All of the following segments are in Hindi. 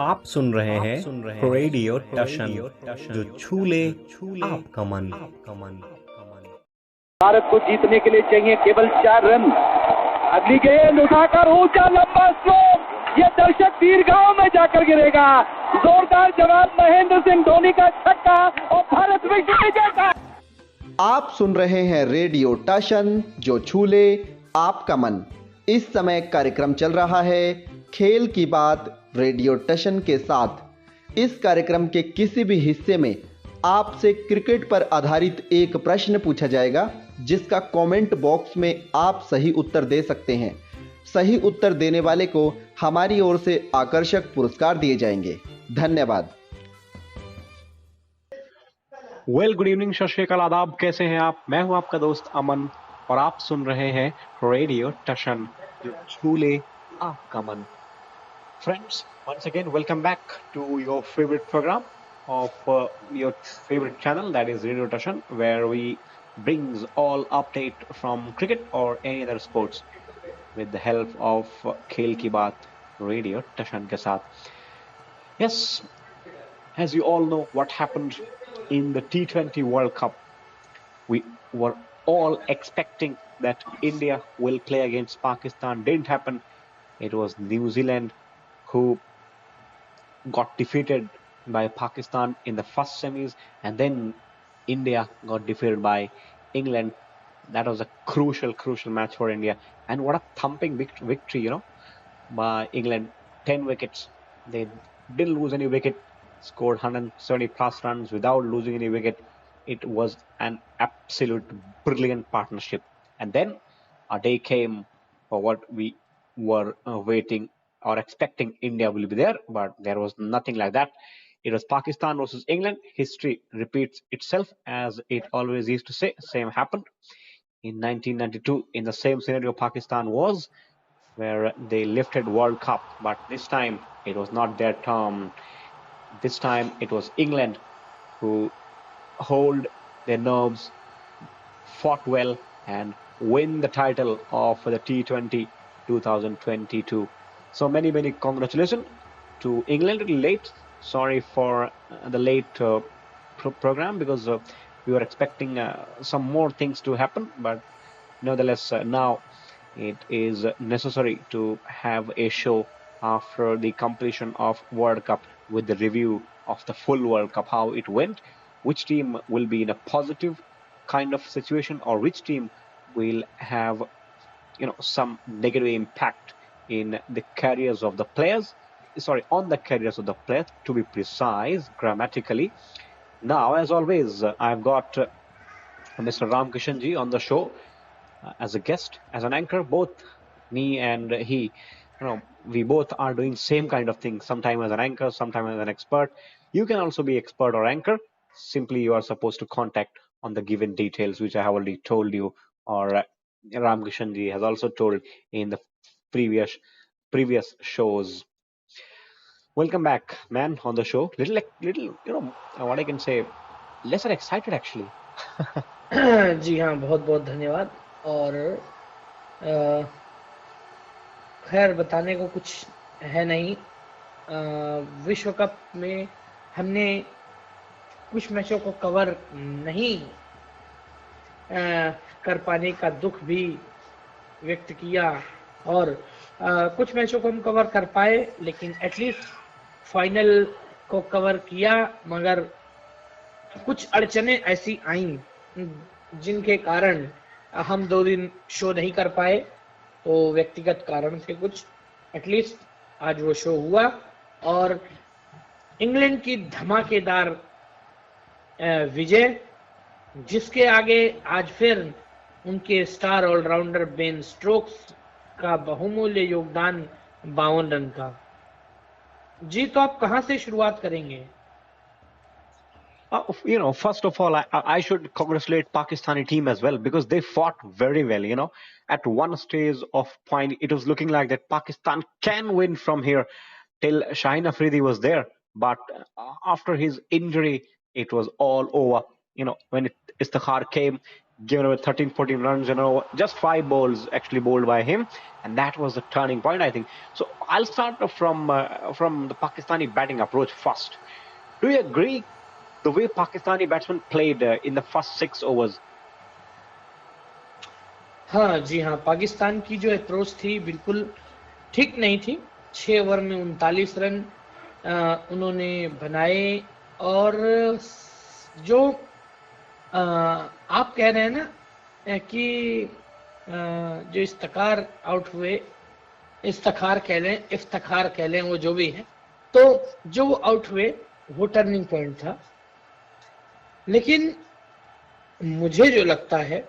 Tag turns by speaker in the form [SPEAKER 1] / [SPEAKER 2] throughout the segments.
[SPEAKER 1] आप सुन रहे हैं रेडियो टशन, जो छू ले आपका मन।
[SPEAKER 2] भारत को जीतने के लिए चाहिए केवल 4 रन। अगली गेंद उठाकर ऊंचा लंबा स्ट्रोक, ये दर्शक दीर्घाओं में जाकर गिरेगा। जोरदार जवाब महेंद्र सिंह धोनी का छक्का और भारत विश्व विजेता।
[SPEAKER 3] आप सुन रहे हैं रेडियो टशन, जो छू ले आपका मन। इस समय कार्यक्रम चल रहा है खेल की बात रेडियो टशन के साथ। इस कार्यक्रम के किसी भी हिस्से में आपसे क्रिकेट पर आधारित एक प्रश्न पूछा जाएगा, जिसका कमेंट बॉक्स में आप सही उत्तर दे सकते हैं। सही उत्तर देने वाले को हमारी ओर से आकर्षक पुरस्कार दिए जाएंगे। धन्यवाद।
[SPEAKER 4] गुड इवनिंग, सत श्री अकाल, आदाब। कैसे हैं आप? मैं हूं आपका दोस्त अमन और आप सुन रहे हैं रेडियो टशन, जो छू ले आपका मन। Friends, once again, welcome back to your favorite program of your favorite channel, that is Radio Tashan, where we brings all update from cricket or any other sports with the help of Khel Ki Baat Radio Tashan ke saath. Yes, as you all know what happened in the T20 World Cup. We were all expecting that India will play against Pakistan. Didn't happen. It was New Zealand who got defeated by Pakistan in the first semis, and then India got defeated by England. That was a crucial match for India, and what a thumping victory, by England. 10 wickets. They didn't lose any wicket, scored 170 plus runs without losing any wicket. It was an absolute brilliant partnership. And then a day came for what we were waiting or expecting. India will be there, but there was nothing like that. It was Pakistan versus England. History repeats itself, as it always used to say. Same happened in 1992. In the same scenario, Pakistan was, where they lifted World Cup, but this time it was not their turn. This time it was England who hold their nerves, fought well, and win the title of the T20 2022. So many congratulations to England. A little late. Sorry for the late program, because we were expecting some more things to happen. But nevertheless, now it is necessary to have a show after the completion of World Cup with the review of the full World Cup, how it went, which team will be in a positive kind of situation, or which team will have some negative impact in the careers of the players. On the careers of the players, to be precise grammatically. Now, as always, I've got Mr. Ramkishan ji on the show as a guest, as an anchor. Both me and he, we both are doing same kind of thing. Sometimes as an anchor, sometimes as an expert. You can also be expert or anchor. Simply you are supposed to contact on the given details, which I have already told you, or Ramkishan ji has also told in the previous shows. Welcome back, man, on the show. Little, what I can say, lesser excited actually.
[SPEAKER 5] जी हाँ, बहुत बहुत धन्यवाद। और खैर, बताने को कुछ है नहीं। विश्व कप में हमने कुछ मैचों को कवर नहीं कर पाने का दुख भी व्यक्त किया, और कुछ मैचों को हम कवर कर पाए, लेकिन एटलीस्ट फाइनल को कवर किया। मगर कुछ अड़चने ऐसी आईं जिनके कारण हम 2 दिन शो नहीं कर पाए। तो व्यक्तिगत कारण थे कुछ। एटलीस्ट आज वो शो हुआ, और इंग्लैंड की धमाकेदार विजय, जिसके आगे आज फिर उनके स्टार ऑलराउंडर बेन स्टोक्स का बहुमूल्य योगदान 52 रन का। जी, तो आप कहां से शुरुआत करेंगे?
[SPEAKER 4] First of all, I should congratulate Pakistani team as well, because they fought very well. At one stage of point, it was looking like that Pakistan can win from here till Shaheen Afridi was there. But after his injury, it was all over. When Istikhar came, given away 13-14 runs in a row. Just 5 balls actually bowled by him, and that was the turning point, I think. So I'll start from the Pakistani batting approach first. Do you agree the way Pakistani batsmen played in the first 6 overs?
[SPEAKER 5] हाँ जी हाँ, पाकिस्तान की जो अप्रोच थी बिल्कुल ठीक नहीं थी। 6 ओवर में 39 रन उन्होंने बनाए, और जो आप कह रहे हैं ना कि जो इफ्तिखार आउट हुए, इफ्तिखार कह लें, वो जो भी है, तो जो आउट हुए वो टर्निंग पॉइंट था। लेकिन मुझे जो लगता है,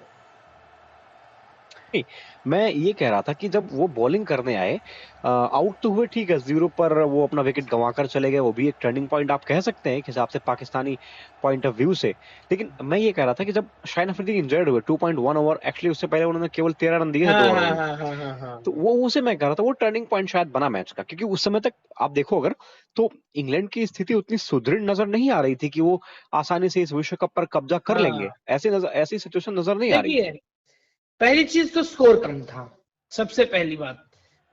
[SPEAKER 4] मैं ये कह रहा था कि जब वो बॉलिंग करने आए, आउट तो हुए ठीक है, 0 पर वो अपना विकेट गंवाकर चले गए, वो भी एक टर्निंग पॉइंट आप कह सकते हैं एक हिसाब से पाकिस्तानी पॉइंट ऑफ व्यू से। लेकिन मैं ये कह रहा था कि जब शाहिन अफरीदी इंजर्ड हुए 2.1 ओवर, एक्चुअली उससे पहले उन्होंने केवल 13 रन दिए थे 2 ओवर में, तो वो उसे मैं कह रहा था वो टर्निंग पॉइंट शायद बना मैच का, क्योंकि उस समय तक आप देखो अगर, तो इंग्लैंड की स्थिति उतनी सुदृढ़ नजर नहीं आ रही थी कि वो आसानी से इस विश्व कप पर कब्जा कर लेंगे, ऐसी सिचुएशन नजर नहीं आ रही।
[SPEAKER 5] देखिए, पहली चीज तो स्कोर कम था, सबसे पहली बात।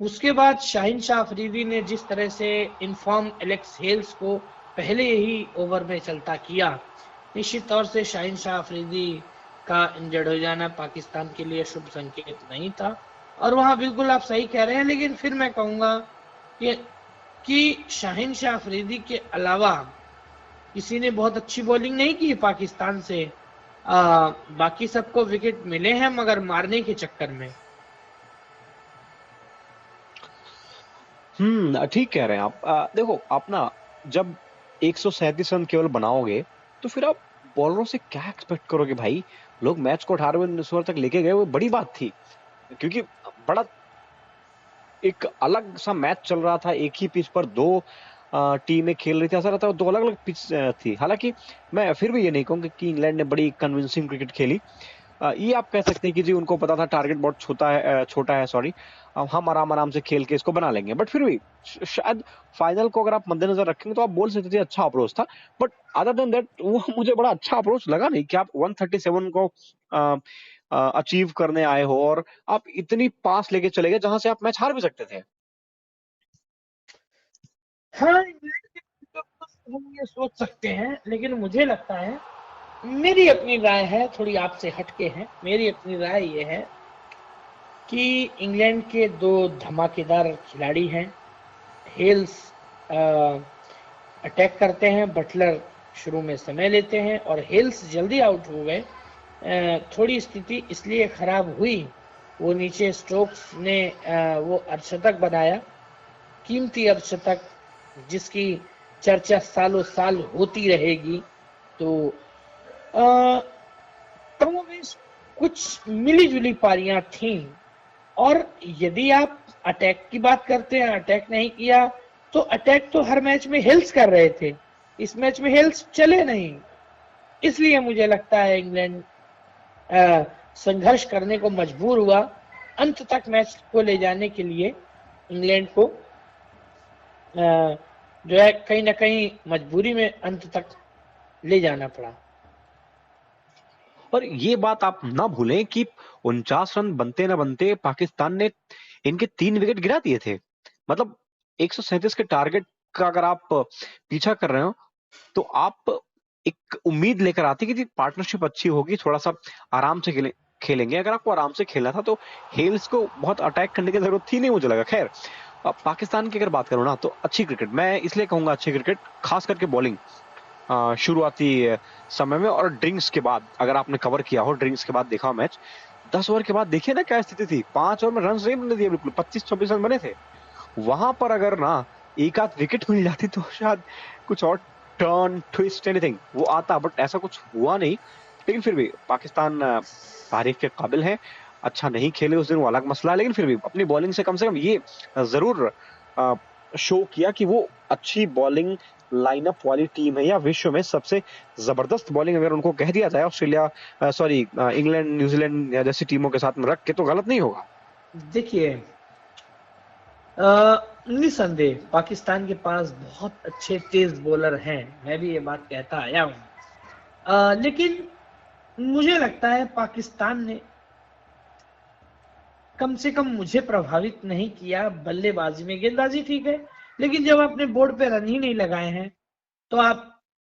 [SPEAKER 5] उसके बाद शाहिन शाह अफरीदी ने जिस तरह से इनफॉर्म एलेक्स हेल्स को पहले ही ओवर में चलता किया, निश्चित तौर से शाहिन शाह अफरीदी का इंजर्ड हो जाना पाकिस्तान के लिए शुभ संकेत नहीं था। और वहां बिल्कुल आप सही कह रहे हैं, लेकिन फिर मैं कहूंगा कि शाहिन शाह अफरीदी के अलावा किसी ने बहुत अच्छी बॉलिंग नहीं की पाकिस्तान से। बाकी सबको विकेट मिले हैं, मगर मारने के चक्कर में।
[SPEAKER 4] ठीक कह रहे हैं आप। देखो, आप ना जब 137 रन केवल बनाओगे, तो फिर आप बॉलरों से क्या एक्सपेक्ट करोगे भाई? लोग मैच को 18वें ओवर तक लेके गए, वो बड़ी बात थी, क्योंकि बड़ा एक अलग सा मैच चल रहा था। एक ही पिच पर 2 टीमें खेल रही थी, ऐसा रहता है 2 अलग अलग पिच थी। हालांकि मैं फिर भी ये नहीं कहूंगा कि इंग्लैंड ने बड़ी कन्विंसिंग क्रिकेट खेली। ये आप कह सकते हैं कि जी उनको पता था टारगेट बहुत छोटा है, सॉरी, हम आराम से खेल के इसको बना लेंगे। बट फिर भी शायद फाइनल को अगर आप मद्देनजर रखेंगे तो आप बोल सकते थे अच्छा अप्रोच था। बट अदर देन दैट वो मुझे बड़ा अच्छा अप्रोच लगा नहीं कि आप 137 को अचीव करने आए हो और आप इतनी पास लेके चले गए जहां से आप मैच हार भी सकते थे।
[SPEAKER 5] हाँ, हम ये सोच सकते हैं, लेकिन मुझे लगता है, मेरी अपनी राय है, थोड़ी आपसे हटके है, मेरी अपनी राय ये है कि इंग्लैंड के 2 धमाकेदार खिलाड़ी हैं। हेल्स अटैक करते हैं, बटलर शुरू में समय लेते हैं, और हेल्स जल्दी आउट हो गए। थोड़ी स्थिति इसलिए खराब हुई, वो नीचे स्टोक्स ने वो अर्धशतक बनाया, कीमती अर्धशतक, जिसकी चर्चा सालों साल होती रहेगी। तो कमोबेश कुछ मिली जुली पारियां थीं, और यदि आप अटैक की बात करते हैं, अटैक नहीं किया, तो अटैक तो हर मैच में हेल्स कर रहे थे, इस मैच में हेल्स चले नहीं। इसलिए मुझे लगता है इंग्लैंड संघर्ष करने को मजबूर हुआ। अंत तक मैच को ले जाने के लिए इंग्लैंड को जो है कहीं ना कहीं मजबूरी में अंत तक ले जाना पड़ा।
[SPEAKER 4] और ये बात आप ना भूलें कि 49 रन बनते ना बनते पाकिस्तान ने इनके 3 विकेट गिरा दिए थे। मतलब 137 के टारगेट का अगर आप पीछा कर रहे हो, तो आप एक उम्मीद लेकर आते कि पार्टनरशिप अच्छी होगी, थोड़ा सा आराम से खेलेंगे। अगर आपको आराम से खेलना था तो हेल्स को बहुत अटैक करने की जरूरत थी नहीं, मुझे लगा। खैर, पाकिस्तान की अगर बात करूं ना, तो अच्छी क्रिकेट, मैं इसलिए कहूंगा अच्छी क्रिकेट, खास करके बॉलिंग शुरुआती समय में और ड्रिंक्स के बाद। अगर आपने कवर किया हो, ड्रिंक्स के बाद देखा हो मैच, 10 ओवर के बाद देखिए ना क्या स्थिति थी। 5 ओवर में रन नहीं बनने दिए, बिल्कुल 25-26 रन बने थे। वहां पर अगर ना एक आध विकेट मिल जाती तो शायद कुछ और टर्न, ट्विस्ट, एनीथिंग वो आता, बट ऐसा कुछ हुआ नहीं। लेकिन फिर भी पाकिस्तान तारीफ के काबिल है। अच्छा नहीं खेले उस दिन, वो अलग मसला है, लेकिन फिर भी अपनी बॉलिंग से कम ये जरूर शो किया कि वो अच्छी बॉलिंग लाइनअप वाली टीम है, या विश्व में सबसे जबरदस्त बॉलिंग अगर उनको कह दिया जाए ऑस्ट्रेलिया, सॉरी, इंग्लैंड, न्यूजीलैंड जैसी टीमों के साथ में रख के, तो गलत नहीं होगा।
[SPEAKER 5] देखिए, निसंदेह पाकिस्तान के पास बहुत अच्छे तेज बॉलर हैं, मैं भी ये बात कहता आया हूं। लेकिन मुझे लगता है पाकिस्तान ने कम से कम मुझे प्रभावित नहीं किया बल्लेबाजी में। गेंदबाजी ठीक है, लेकिन जब आपने बोर्ड पे रन ही नहीं लगाए हैं तो आप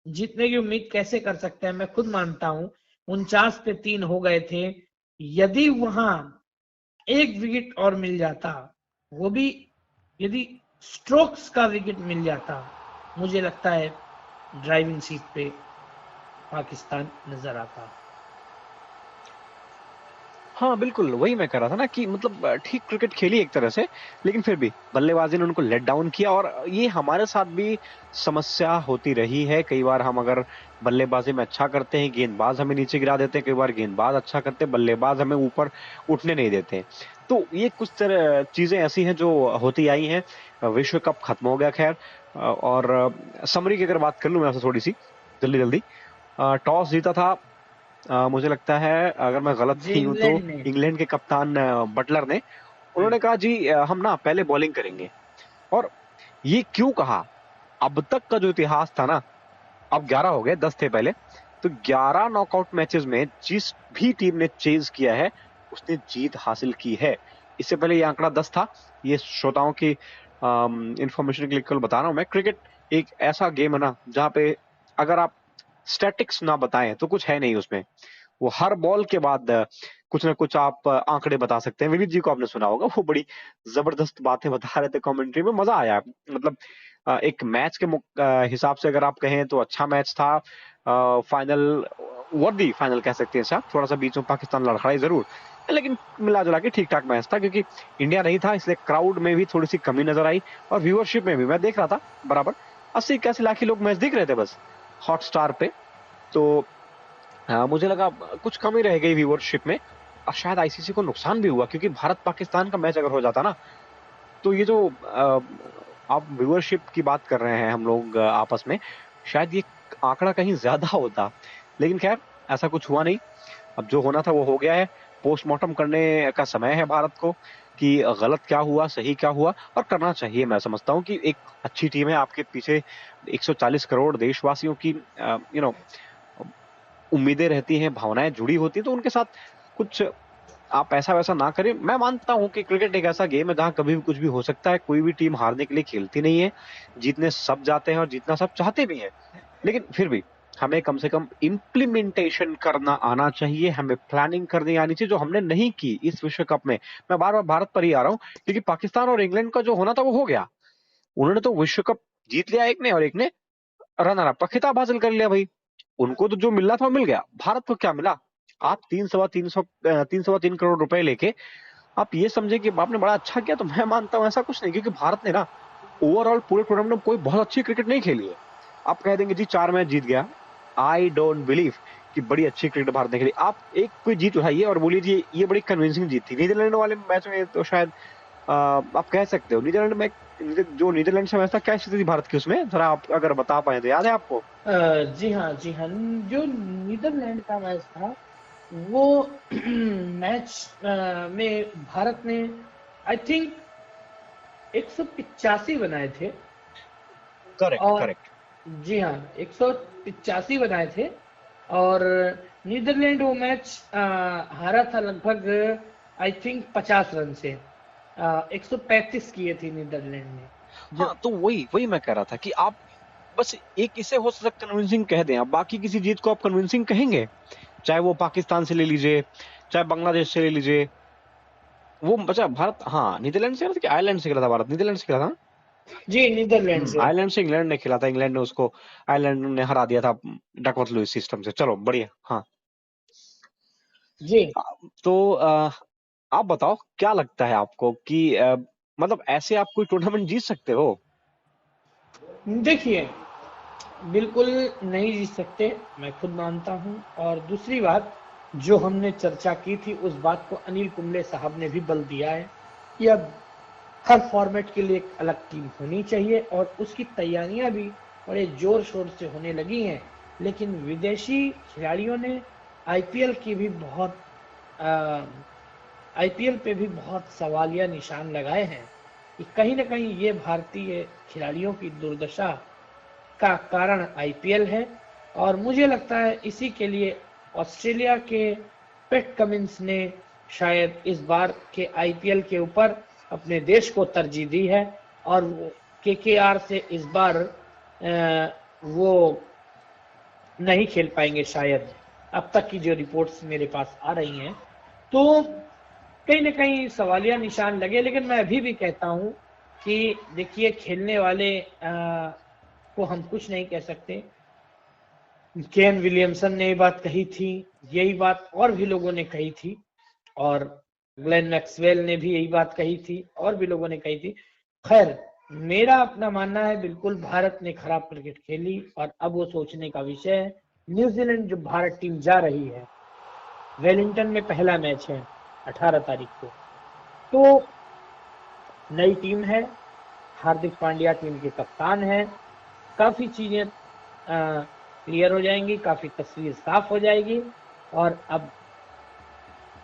[SPEAKER 5] जीतने की उम्मीद कैसे कर सकते हैं? मैं खुद मानता हूं 49 पे 3 हो गए थे। यदि वहां एक विकेट और मिल जाता, वो भी यदि स्ट्रोक्स का विकेट मिल जाता, मुझे लगता है ड्राइविंग सीट पे पाकिस्तान नजर आता।
[SPEAKER 4] हाँ बिल्कुल, वही मैं कह रहा था ना कि मतलब ठीक क्रिकेट खेली एक तरह से, लेकिन फिर भी बल्लेबाजी ने उनको लेट डाउन किया। और ये हमारे साथ भी समस्या होती रही है। कई बार हम अगर बल्लेबाजी में अच्छा करते हैं, गेंदबाज हमें नीचे गिरा देते हैं, कई बार गेंदबाज अच्छा करते हैं, बल्लेबाज हमें ऊपर उठने नहीं देते। तो ये कुछ तरह चीजें ऐसी हैं जो होती आई हैं। विश्व कप खत्म हो गया खैर। और समरी की अगर बात कर लूं मैं आपसे थोड़ी सी जल्दी जल्दी, टॉस जीता था मुझे लगता है, अगर मैं गलत
[SPEAKER 5] जी,
[SPEAKER 4] नहीं हूं तो
[SPEAKER 5] इंग्लैंड ने।
[SPEAKER 4] इंग्लैंड के कप्तान बटलर ने। उन्होंने कहा जी हम ना पहले बॉलिंग करेंगे। और ये क्यों कहा? अब तक का जो इतिहास था ना, अब 11 हो गए, 10 थे पहले, तो 11 नॉकआउट मैचेस में जिस भी टीम ने चेज किया है उसने जीत हासिल की है। इससे पहले ये आंकड़ा 10 था। ये श्रोताओं की इंफॉर्मेशन के लिए केवल बता रहा हूं मैं। क्रिकेट एक ऐसा गेम है ना जहां पे अगर आप स्टैटिक्स ना बताएं तो कुछ है नहीं उसमें। वो हर बॉल के बाद कुछ ना कुछ आप आंकड़े बता सकते हैं। विनीत जी को आपने सुना होगा, वो बड़ी जबरदस्त बातें बता रहे थे कमेंट्री में, मजा आया। मतलब एक मैच के हिसाब से अगर आप कहें तो अच्छा मैच था। फाइनल वर्दी फाइनल कह सकते हैं साहब, थोड़ा सा बीच में पाकिस्तान लड़खड़ाई जरूर, लेकिन मिला जुला के ठीक ठाक मैच था। क्योंकि इंडिया नहीं था इसलिए क्राउड में भी थोड़ी सी कमी नजर आई, और व्यूअरशिप में भी मैं देख रहा था बराबर 80-81 लाख ही लोग मैच देख रहे थे बस हॉटस्टार पे। तो मुझे लगा कुछ कमी रह गई व्यूअरशिप में, और शायद आईसीसी को नुकसान भी हुआ। क्योंकि भारत पाकिस्तान का मैच अगर हो जाता ना, तो ये जो आप व्यूअरशिप की बात कर रहे हैं हम लोग आपस में, शायद ये आंकड़ा कहीं ज्यादा होता। लेकिन खैर ऐसा कुछ हुआ नहीं। अब जो होना था वो हो गया है। पोस्टमार्टम करने का समय है भारत को कि गलत क्या हुआ, सही क्या हुआ, और करना चाहिए। मैं समझता हूँ कि एक अच्छी टीम है आपके पीछे, 140 करोड़ देशवासियों की उम्मीदें रहती हैं, भावनाएं जुड़ी होती हैं, तो उनके साथ कुछ आप ऐसा वैसा ना करें। मैं मानता हूं कि क्रिकेट एक ऐसा गेम है जहां कभी भी कुछ भी हो सकता है। कोई भी टीम हारने के लिए खेलती नहीं है, जीतने सब जाते हैं और जीतना सब चाहते भी हैं। लेकिन फिर भी हमें कम से कम इम्प्लीमेंटेशन करना आना चाहिए, हमें प्लानिंग करनी आनी चाहिए, जो हमने नहीं की इस विश्व कप में। मैं बार बार भारत पर ही आ रहा हूं, क्योंकि पाकिस्तान और इंग्लैंड का जो होना था वो हो गया। उन्होंने तो विश्व कप जीत लिया एक ने, और एक ने रनर अप का खिताब हासिल कर लिया भाई। उनको तो जो मिलना था वो मिल गया। भारत को क्या मिला? आप 3 करोड़ रुपए लेके आप ये समझे कि आपने बड़ा अच्छा किया, तो मैं मानता हूं ऐसा कुछ नहीं। क्योंकि भारत ने ना ओवरऑल पूरे टूर्नामेंट में कोई बहुत अच्छी क्रिकेट नहीं खेली है। आप कह देंगे जी 4 मैच जीत गया, आई डोंट बिलीव कि बड़ी अच्छी क्रिकेट भारत ने खेली। आप एक कोई जीत उठाइए और बोलिए जी ये बड़ी कन्विंसिंग जीत थी। नीदरलैंड वाले मैच में तो शायद आप कह सकते हो नीदरलैंड में, जो नीदरलैंड से मैच था, क्या स्थिति थी भारत की उसमें, जरा आप अगर बता पाए तो। याद है आपको?
[SPEAKER 5] जी हाँ, जी हाँ। जो नीदरलैंड का मैच था वो मैच में भारत ने आई थिंक 185 बनाए थे।
[SPEAKER 4] करेक्ट
[SPEAKER 5] और
[SPEAKER 4] करेक्ट।
[SPEAKER 5] जी हाँ, 185 बनाए थे। और नीदरलैंड वो मैच हारा था लगभग आई थिंक 50 रन से। 135 किए थे नीदरलैंड ने।
[SPEAKER 4] हाँ तो वही वही मैं कह रहा था कि आप बस एक इसे हो सकता कन्विंसिंग कह दें, आप बाकी किसी जीत को आप कन्विंसिंग कहेंगे, चाहे वो पाकिस्तान से ले लीजिए, चाहे बांग्लादेश से ले लीजिए। वो बचा भारत, हाँ नीदरलैंड से कि आयरलैंड से खेला था भारत, नीदरलैंड से खेला था।
[SPEAKER 5] जी, नीदरलैंड से।
[SPEAKER 4] आयरलैंड से इंग्लैंड ने खेला था, इंग्लैंड ने उसको, आयरलैंड ने हरा दिया था डकवर्थ लुईस सिस्टम से। चलो बढ़िया। हाँ
[SPEAKER 5] जी
[SPEAKER 4] तो आप बताओ क्या लगता है आपको कि मतलब ऐसे आप कोई टूर्नामेंट जीत सकते हो?
[SPEAKER 5] देखिए, बिल्कुल नहीं जीत सकते, मैं खुद मानता हूं। और दूसरी बात, जो हमने चर्चा की थी उस बात को अनिल कुंबले साहब ने भी बल दिया है कि अब हर फॉर्मेट के लिए एक अलग टीम होनी चाहिए, और उसकी तैयारियां भी बड़े जोर शोर से होने लगी हैं। लेकिन विदेशी खिलाड़ियों ने आईपीएल की भी बहुत आईपीएल पे भी बहुत सवालिया निशान लगाए हैं कि कहीं ना कहीं ये भारतीय खिलाड़ियों की दुर्दशा का कारण आईपीएल है। और मुझे लगता है इसी के लिए ऑस्ट्रेलिया के पैट कमिंस ने शायद इस बार के आईपीएल के ऊपर अपने देश को तरजीह दी है और केकेआर से इस बार वो नहीं खेल पाएंगे शायद, अब तक की जो रिपोर्ट्स मेरे पास आ रही हैं। तो कहीं ना कहीं सवालिया निशान लगे, लेकिन मैं अभी भी कहता हूं कि देखिए खेलने वाले को हम कुछ नहीं कह सकते। केन विलियमसन ने ये बात कही थी, यही बात और भी लोगों ने कही थी, और ग्लेन मैक्सवेल ने भी यही बात कही थी, और भी लोगों ने कही थी। खैर, मेरा अपना मानना है बिल्कुल भारत ने खराब क्रिकेट खेली और अब वो सोचने का विषय है। न्यूजीलैंड जो भारत टीम जा रही है, वेलिंगटन में पहला मैच है 18 तारीख को, तो नई टीम है, हार्दिक पांड्या टीम के कप्तान है, काफी चीजें क्लियर हो जाएंगी, काफी तस्वीर साफ हो जाएगी। और अब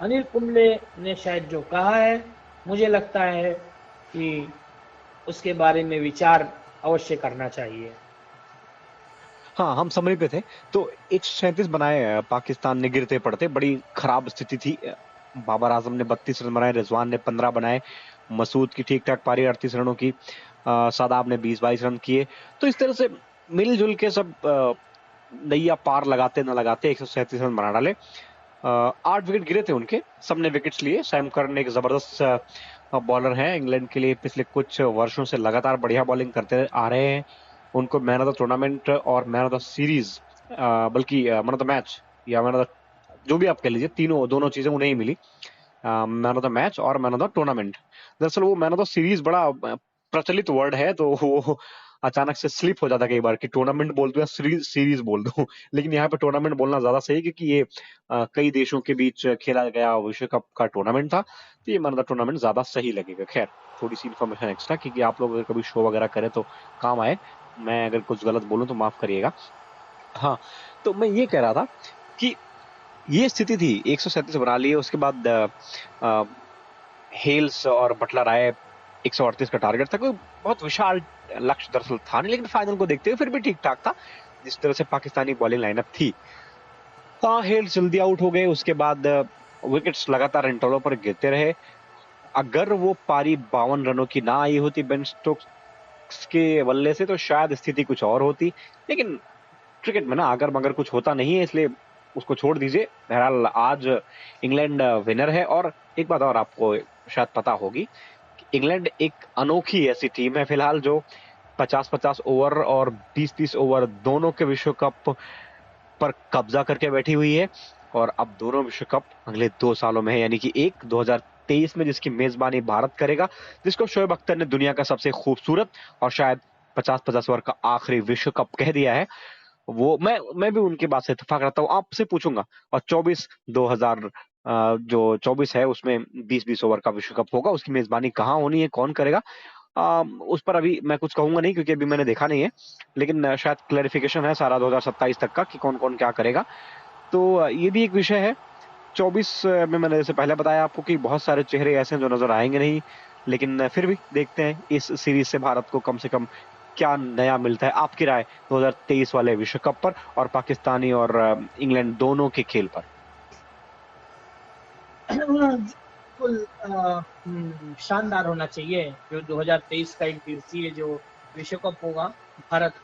[SPEAKER 5] अनिल कुंबले ने शायद जो कहा है, मुझे लगता है कि उसके बारे में विचार अवश्य करना चाहिए।
[SPEAKER 4] हाँ, हम समरी पे थे तो 137 बनाए पाकिस्तान ने गिरते पड़ते, बड़ी खराब स्थिति थी। बाबर आजम ने 32 रन बनाए, रिजवान ने 15 बनाए, मसूद की ठीक ठाक पारी 38 रनों की, शादाब ने 20-22 रन किए। तो इस तरह से मिलजुल के सब नैया पार लगाते न लगाते 137 रन बना डाले। 8 विकेट गिरे थे उनके, सबने विकेट्स लिए। सैम करन एक जबरदस्त बॉलर है, इंग्लैंड के लिए पिछले कुछ वर्षों से लगातार बढ़िया बॉलिंग करते आ रहे हैं। उनको मैन ऑफ द टूर्नामेंट और मैन ऑफ द सीरीज, बल्कि मैन ऑफ द मैच या मैन ऑफ द, जो भी आप कह लीजिए, दोनों चीजें उन्हें ही मिली, मैन ऑफ द मैच और मैन ऑफ द टूर्नामेंट। दरअसल वो मैन ऑफ द सीरीज बड़ा प्रचलित वर्ड है, तो वो अचानक से स्लिप हो जाता है कई बार कि टूर्नामेंट बोल दो या सीरीज बोल दो, लेकिन यहाँ पे टूर्नामेंट बोलना ज्यादा सही है क्योंकि ये कई देशों के बीच खेला गया विश्व कप का टूर्नामेंट था, तो ये मैन ऑफ द टूर्नामेंट ज्यादा सही लगेगा। खैर, थोड़ी सी इन्फॉर्मेशन एक्स्ट्रा, क्योंकि आप लोग अगर कभी शो वगैरह करें तो काम आए। मैं अगर कुछ गलत बोलूं तो माफ करिएगा। हाँ, तो मैं ये कह रहा था कि ये स्थिति थी, 137 बना लिए, उसके बाद हेल्स और बटलर आए, 138 का टारगेट था, कोई बहुत विशाल लक्ष्य दरअसल था नहीं, लेकिन फाइनल को देखते हुए फिर भी ठीक ठाक था जिस तरह से पाकिस्तानी बॉलिंग लाइनअप थी। हाँ, हेल्स जल्दी आउट हो गए, उसके बाद विकेट्स लगातार इंटरवल पर गिरते रहे। अगर वो पारी 52 रनों की ना आई होती बेन स्टोक्स के बल्ले से तो शायद स्थिति कुछ और होती, लेकिन क्रिकेट में ना अगर मगर कुछ होता नहीं है, इसलिए उसको छोड़ दीजिए। बहरहाल आज इंग्लैंड विनर है। और एक बात और आपको शायद पता होगी कि इंग्लैंड एक अनोखी ऐसी टीम है फिलहाल जो 50-50 ओवर और 20-30 ओवर दोनों के विश्व कप पर कब्जा करके बैठी हुई है। और अब दोनों विश्व कप अगले 2 सालों में है, यानी कि एक 2023 में जिसकी मेजबानी भारत करेगा, जिसको शोएब अख्तर ने दुनिया का सबसे खूबसूरत और शायद 50-50 ओवर का आखिरी विश्व कप कह दिया है। वो मैं भी उनकी बात से इत्तेफाक रखता हूँ, आपसे पूछूंगा। और 24 है उसमें 20-20 ओवर का विश्व कप होगा, उसकी मेजबानी कहाँ होनी है, कौन करेगा, उस पर अभी मैं कुछ कहूंगा नहीं क्योंकि अभी मैंने देखा नहीं है, लेकिन शायद क्लैरिफिकेशन है सारा 2027 तक का कि कौन कौन क्या करेगा। तो ये भी एक विषय है। 24 में मैंने जैसे पहले बताया आपको कि बहुत सारे चेहरे ऐसे हैं जो नजर आएंगे नहीं, लेकिन फिर भी देखते हैं इस सीरीज से भारत को कम से कम क्या नया मिलता है। आपकी राय 2023 वाले विश्व कप पर और पाकिस्तानी और इंग्लैंड दोनों के खेल पर?
[SPEAKER 5] बिल्कुल शानदार होना चाहिए जो 2023 का एक दिवसीय जो विश्व कप होगा भारत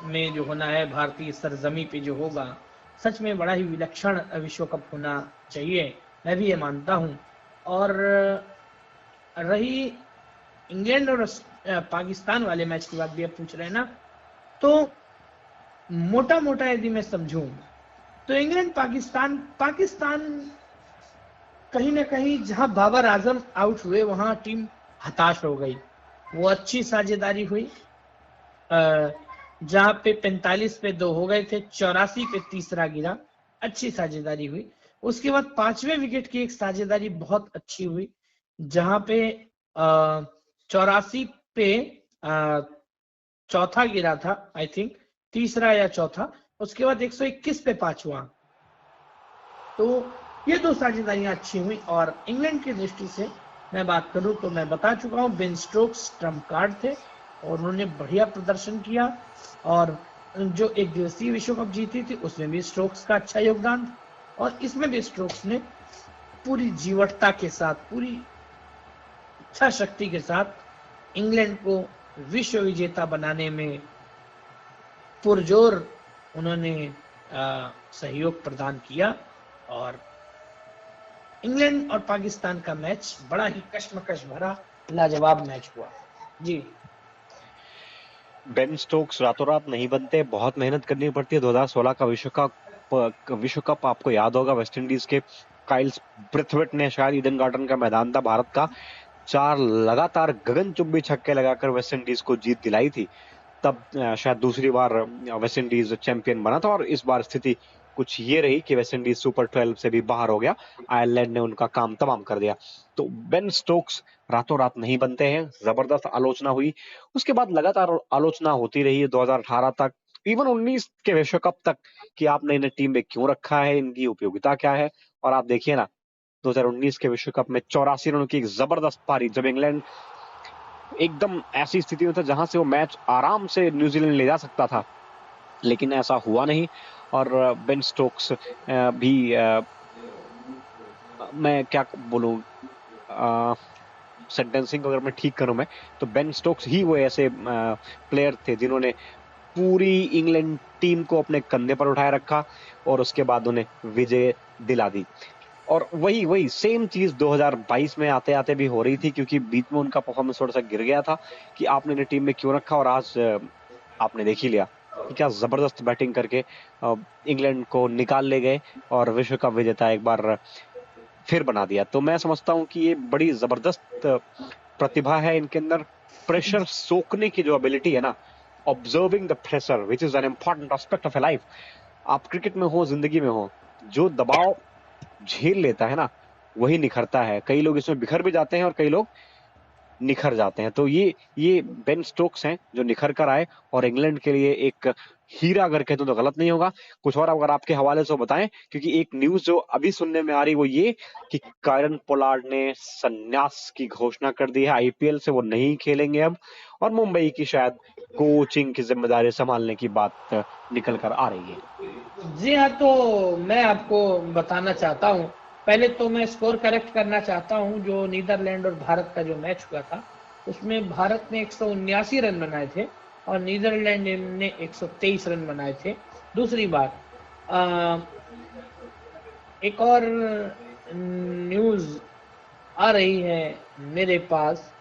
[SPEAKER 5] में जो होना है, भारतीय सरजमी पे जो होगा, सच में बड़ा ही विलक्षण विश्व कप होना चाहिए, मैं भी ये मानता हूँ। और रही इंग्लैंड और पाकिस्तान वाले मैच की बात भी आप पूछ रहे हैं ना, तो मोटा मोटा यदि मैं समझूं तो इंग्लैंड पाकिस्तान कहीं ना कहीं जहां बाबर आजम आउट हुए वहां टीम हताश हो गई। वो अच्छी साझेदारी हुई, जहां पे 45 पे 2 हो गए थे, 84 पे तीसरा गिरा, अच्छी साझेदारी हुई। उसके बाद 5वें विकेट की एक साझेदारी बहुत अच्छी हुई, जहां पे 84 पे चौथा गिरा था, आई थिंक तीसरा या चौथा, उसके बाद 121 पे 5वां। तो ये 2 साझेदारियां अच्छी हुई। और इंग्लैंड की दृष्टि से मैं बात करूं तो मैं बता चुका हूं, बेन स्टोक्स ट्रम्प कार्ड थे और उन्होंने बढ़िया प्रदर्शन किया। और जो एक दिवसीय विश्व कप जीती थी उसमें भी स्टोक्स का अच्छा योगदान था, और इसमें भी स्टोक्स ने पूरी जीवटता के साथ, पूरी इच्छा शक्ति के साथ इंग्लैंड को विश्व विजेता बनाने में पुरजोर उन्होंने सहयोग प्रदान किया, और इंग्लैंड और पाकिस्तान का मैच बड़ा ही कश्मकश भरा लाजवाब मैच हुआ। जी,
[SPEAKER 4] बेन स्टोक्स रातों रात नहीं बनते, बहुत मेहनत करनी पड़ती है। 2016 का विश्व कप आपको याद होगा, वेस्ट इंडीज के काइल ब्रेथवेट ने, शायद ईडन गार्डन का मैदान था भारत का, 4 लगातार गगनचुंबी छक्के लगाकर वेस्ट इंडीज को जीत दिलाई थी। तब शायद दूसरी बार वेस्ट इंडीज चैंपियन बना था, और इस बार स्थिति कुछ ये रही कि वेस्ट इंडीज सुपर 12 से भी बाहर हो गया, आयरलैंड ने उनका काम तमाम कर दिया। तो बेन स्टोक्स रातों रात नहीं बनते हैं, जबरदस्त आलोचना हुई, उसके बाद लगातार आलोचना होती रही है 2018 तक, इवन 19 के विश्व कप तक, कि आपने इन्हें टीम में क्यों रखा है, इनकी उपयोगिता क्या है। और आप देखिए ना, 2019 के विश्व कप में 84 रनों की एक जबरदस्त पारी, जब इंग्लैंड एकदम ऐसी स्थिति में था जहां से वो मैच आराम से न्यूजीलैंड ले जा सकता था, लेकिन ऐसा हुआ नहीं। और बेन स्टोक्स भी मैं क्या बोलूं, सेंटेंसिंग अगर मैं ठीक करूं मैं, तो बेन स्टोक्स ही वो ऐसे प्लेयर थे जिन्होंने पूरी इंग्लैंड टीम को अपने कंधे पर उठाए रखा, और उसके बाद उन्हें विजय दिला दी। और वही सेम चीज 2022 में आते आते भी हो रही थी, क्योंकि बीच में उनका परफॉर्मेंस थोड़ा सा गिर गया था कि आपने इन्हें टीम में क्यों रखा, और आज आपने देख ही लिया कि क्या जबरदस्त बैटिंग करके इंग्लैंड को निकाल ले गए और विश्व कप विजेता एक बार फिर बना दिया। तो मैं समझता हूं कि ये बड़ी जबरदस्त प्रतिभा है इनके अंदर, प्रेशर सोखने की जो एबिलिटी है ना, observing the pressure which is an important aspect of A life. आप क्रिकेट में हो, जिंदगी में हो, जो दबाव झेल लेता है ना, वही निखरता है। कई लोग इसमें बिखर भी जाते हैं और कई लोग निखर जाते हैं। तो ये बेन स्टोक्स हैं जो निखर कर आए, और इंग्लैंड के लिए एक हीरा अगर कहते तो गलत नहीं होगा। कुछ और अगर आपके हवाले से बताएं, क्योंकि एक न्यूज जो अभी सुनने में आ रही वो ये कि कायरन पोलार्ड ने संन्यास की घोषणा कर दी है आईपीएल से, वो नहीं खेलेंगे अब, और मुंबई की शायद कोचिंग की जिम्मेदारी संभालने की बात निकल कर आ रही है।
[SPEAKER 5] जी हाँ, तो मैं आपको बताना चाहता हूँ, पहले तो मैं स्कोर करेक्ट करना चाहता हूँ। जो नीदरलैंड और भारत का जो मैच हुआ था, उसमें भारत ने 179 रन बनाए थे और नीदरलैंड ने 123 रन बनाए थे। दूसरी बात, एक और न्यूज आ रही है मेरे पास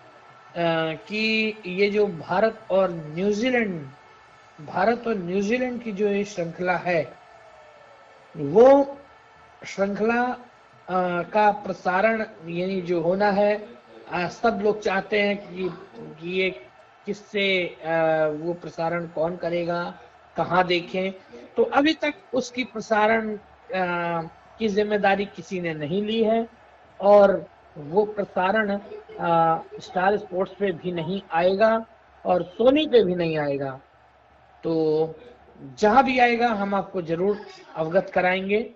[SPEAKER 5] कि ये जो भारत और न्यूजीलैंड की जो ये श्रृंखला है, वो श्रृंखला का प्रसारण यानी जो होना है, सब लोग चाहते हैं कि ये किससे वो प्रसारण कौन करेगा, कहाँ देखें। तो अभी तक उसकी प्रसारण की जिम्मेदारी किसी ने नहीं ली है, और वो प्रसारण स्टार स्पोर्ट्स पे भी नहीं आएगा और सोनी पे भी नहीं आएगा। तो जहां भी आएगा हम आपको जरूर अवगत कराएंगे,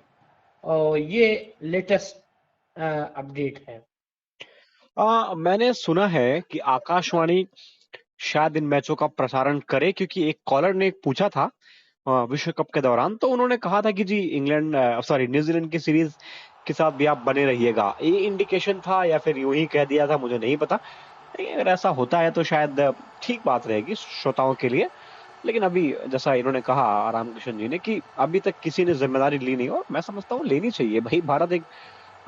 [SPEAKER 5] और ये लेटेस्ट अपडेट है।
[SPEAKER 4] मैंने सुना है कि आकाशवाणी शायद इन मैचों का प्रसारण करे, क्योंकि एक कॉलर ने पूछा था विश्व कप के दौरान, तो उन्होंने कहा था कि जी न्यूजीलैंड की सीरीज के साथ भी आप बने रहिएगा। ये इंडिकेशन था या फिर यूं ही कह दिया था, मुझे नहीं पता। अगर ऐसा होता है तो शायद ठीक बात रहेगी श्रोताओं के लिए, लेकिन अभी जैसा इन्होंने कहा रामकृष्ण जी ने कि अभी तक किसी ने जिम्मेदारी ली नहीं, और मैं समझता हूँ लेनी चाहिए भाई। भारत एक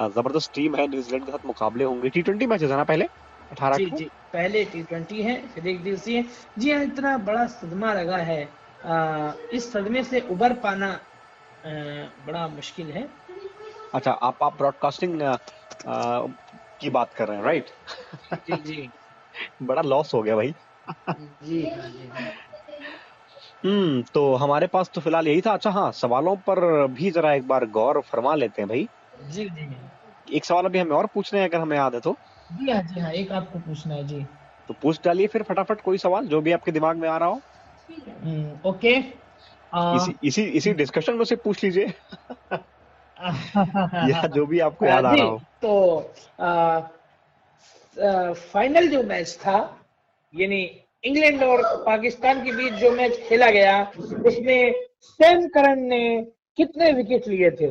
[SPEAKER 4] जबरदस्त टीम है, न्यूजीलैंड के साथ मुकाबले होंगे। T20 मैचेस है ना पहले 18
[SPEAKER 5] जी जी, पहले T20 है, फिर एक दिवसीय है। जी हाँ, इतना बड़ा सदमा लगा है, इस सदमे से उबर पाना बड़ा मुश्किल है।
[SPEAKER 4] अच्छा, आप ब्रॉडकास्टिंग की बात कर रहे हैं, राइट?
[SPEAKER 5] जी जी
[SPEAKER 4] बड़ा लॉस हो गया भाई।
[SPEAKER 5] जी हाँ जी हाँ।
[SPEAKER 4] तो हमारे पास तो फिलहाल यही था। अच्छा हाँ, सवालों पर भी जरा एक बार गौर फरमा लेते हैं भाई।
[SPEAKER 5] जी जी
[SPEAKER 4] एक सवाल अभी हमें और पूछने हैं, अगर हमें याद है तो।
[SPEAKER 5] जी हाँ, एक आपको पूछना है जी।
[SPEAKER 4] तो पूछ डालिए फिर फटाफट कोई सवाल जो भी आपके दिमाग में आ रहा हो।
[SPEAKER 5] ओके,
[SPEAKER 4] इसी डिस्कशन में से पूछ लीजिए या जो भी आपको याद आ रहा हो।
[SPEAKER 5] तो फाइनल जो मैच था, यानी इंग्लैंड और पाकिस्तान के बीच जो मैच खेला गया उसमें सैम करन ने कितने विकेट लिए थे?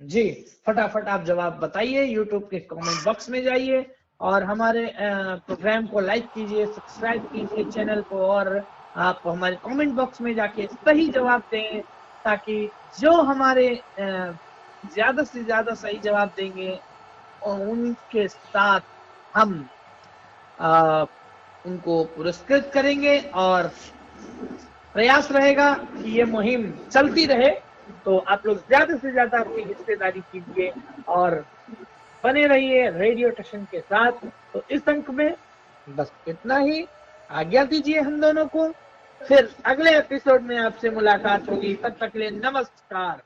[SPEAKER 5] जी फटाफट आप जवाब बताइए, यूट्यूब के कमेंट बॉक्स में जाइए और हमारे प्रोग्राम को लाइक कीजिए, सब्सक्राइब कीजिए चैनल को, और आप हमारे कमेंट बॉक्स में जाके सही जवाब दें, ताकि जो हमारे ज्यादा से ज्यादा सही जवाब देंगे और उनके साथ हम उनको पुरस्कृत करेंगे। और प्रयास रहेगा कि ये मुहिम चलती रहे, तो आप लोग ज्यादा से ज्यादा अपनी हिस्सेदारी कीजिए और बने रहिए रेडियो टशन के साथ। तो इस अंक में बस इतना ही, आज्ञा दीजिए हम दोनों को, फिर अगले एपिसोड में आपसे मुलाकात होगी, तब तक के लिए नमस्कार।